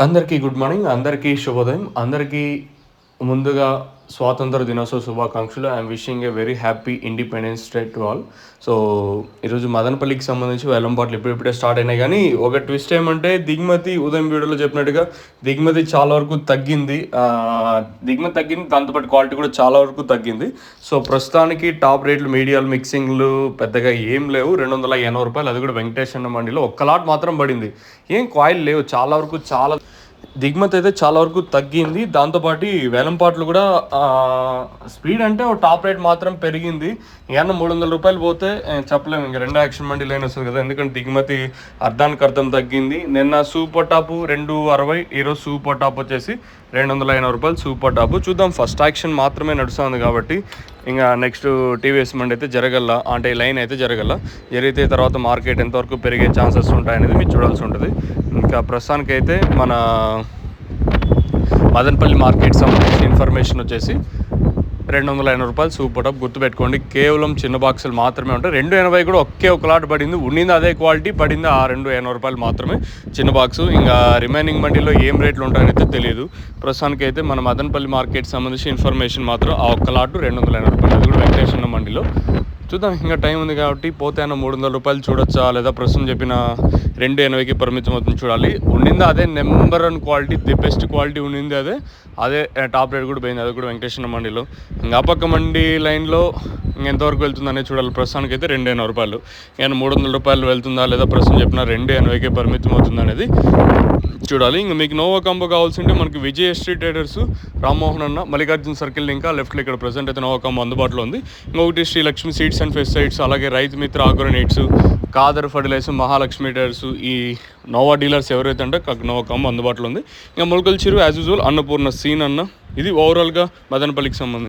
అందరికీ good morning. అందరికీ శుభోదయం. అందరికీ ముందుగా స్వాతంత్ర దినోత్సవ శుభాకాంక్షలు. I'm wishing a very happy independence day to all. So ఈరోజు మదనపల్లికి సంబంధించి వేలంపాట్లు ఇప్పుడిప్పుడే స్టార్ట్ అయినాయి. కానీ ఒక ట్విస్ట్ ఏమంటే దిగుమతి ఉదయం వీడియోలో చెప్పినట్టుగా దిగుమతి చాలా వరకు తగ్గింది. దాంతోపాటు క్వాలిటీ కూడా చాలా వరకు తగ్గింది. సో ప్రస్తుతానికి టాప్ రేట్లు మీడియాలు మిక్సింగ్లు పెద్దగా ఏం లేవు. 280 రూపాయలు, అది కూడా వెంకటేష్ అన్న మండిలో ఒక్క లాట్ మాత్రం పడింది. ఏం కాయిల్ లేవు. చాలా వరకు దిగుమతి అయితే చాలా వరకు తగ్గింది. దాంతోపాటు వేలంపాట్లు కూడా స్పీడ్ అంటే ఒక టాప్ రేట్ మాత్రం పెరిగింది. ఏమన్నా 300 రూపాయలు పోతే చెప్పలేము, ఇంకా రెండో యాక్షన్ మండి లైన్ వస్తుంది కదా. ఎందుకంటే దిగుమతి అర్ధానికి అర్థం తగ్గింది. నిన్న సూపర్ టాప్ 260, ఈరోజు సూపర్ టాప్ వచ్చేసి 280 రూపాయలు సూపర్ టాప్. చూద్దాం, ఫస్ట్ యాక్షన్ మాత్రమే నడుస్తుంది కాబట్టి ఇంకా నెక్స్ట్ టీవీఎస్ మండి అయితే జరగల, అంటే లైన్ అయితే జరిగితే తర్వాత మార్కెట్ ఎంతవరకు పెరిగే ఛాన్సెస్ ఉంటాయనేది మీరు చూడాల్సి ఉంటుంది. ఇంకా ప్రస్తుతానికైతే మన మదనపల్లి మార్కెట్ సంబంధించిన ఇన్ఫర్మేషన్ వచ్చేసి 280 రూపాయలు సూపర్ టాప్. గుర్తుపెట్టుకోండి, కేవలం చిన్న బాక్సులు మాత్రమే ఉంటాయి. 280 కూడా ఒక లాట్ పడింది, ఉండింది అదే క్వాలిటీ పడింది. ఆ 280 రూపాయలు మాత్రమే చిన్న బాక్సు. ఇంకా రిమైనింగ్ మండీలో ఏం రేట్లు ఉంటాయనైతే తెలియదు. ప్రస్తుతానికి అయితే మన మదనపల్లి మార్కెట్ సంబంధించిన ఇన్ఫర్మేషన్ మాత్రం ఆ ఒక్క లాటు 280 రూపాయలు, అది కూడా వెంకటేశ్వర మండీలో. చూద్దాం, ఇంకా టైం ఉంది కాబట్టి పోతే అన్న 300 రూపాయలు చూడొచ్చా, లేదా ప్రస్తుతం చెప్పిన 280కి పరిమితం అవుతుంది చూడాలి. ఉండింది అదే number 1 quality, the best quality ఉండింది అదే టాప్ రేట్ కూడా పోయింది, అది కూడా వెంకటేశ్వర మండీలో. ఇంకా పక్క మండీ లైన్లో ఎంతవరకు వెళ్తుంది అనేది చూడాలి. ప్రస్తుతానికి అయితే 280 రూపాయలు, ఇంకా 300 రూపాయలు వెళ్తుందా, లేదా ప్రస్తుతం చెప్పిన 280కి పరిమితం అవుతుంది అనేది చూడాలి. ఇంకా మీకు నోవా కాంబో కావాల్సింటే మనకి విజయ్ స్ట్రీట్ ట్రేడర్స్, రామ్మోహన్ అన్న, మల్లికార్జున సర్కిల్ ఇంకా లెఫ్ట్లో ఇక్కడ ప్రజెంట్ అయితే నోవా కాంబో అందుబాటులో ఉంది. ఇంకొకటి Shri Lakshmi seeds and pesticides, అలాగే Rythu Mitra organics, Kadar fertilizers, Mahalakshmi traders, ఈ నోవా డీలర్స్ ఎవరైతే అంటే నోవా కాంబో అందుబాటులో ఉంది. ఇంకా మొలకల చెరువు యాజ్ యూజువల్ అన్నపూర్ణ సీన్ అన్న. ఇది ఓవరాల్గా మదనపల్లికి సంబంధించి.